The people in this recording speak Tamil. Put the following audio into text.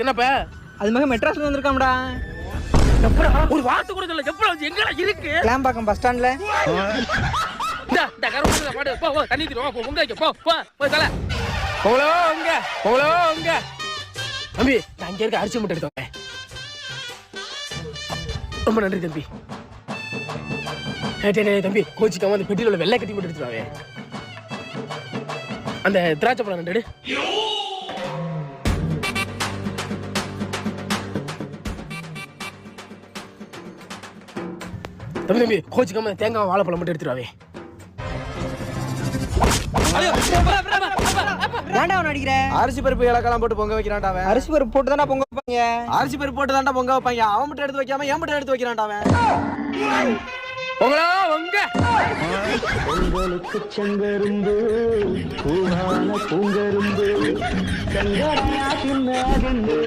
என்னப்பா அது மக மெட்ராஸ்ல வந்திருக்காம்டா. ஒரு வார்த்தை கூட சொல்ல. எப்ப எங்கடா இருக்கு? கிளாம்பாக்கம் பஸ் ஸ்டாண்ட்ல. தண்ணி தம்பி நான் இங்க இருக்க அரிசி மட்டும் எடுத்தோம். ரொம்ப நன்றி தம்பி. தம்பி கோச்சிக்காம அந்த பெட்டியில உள்ள வெள்ளை கட்டி மட்டும் எடுத்துருவாங்க. அந்த திராட்சை பழம் 2 தம்பி கோச்சிக்காம தேங்காய் வாழைப்பழம் மட்டும் எடுத்துருவாவே. ஏன்டா அவன் அடிக்கிற? அரிசி பருப்பு ஏலக்காலாம் போட்டு பொங்க வைக்கிறான்டா அவன். அரிசி பருப்பு போட்டு தானே பொங்க வைப்பாங்க. அரிசி பருப்பு போட்டு தான்டா பொங்க வைப்பாங்க. அவன் மட்டும் எடுத்து வைக்காம என் மட்டும் எடுத்து வைக்கிறான்டா அவன். பொங்கலோ பொங்க. பொங்கலுக்கு செங்கரும்பு பூவான பூங்கரும்பு செங்கரையா தின்னாதென்று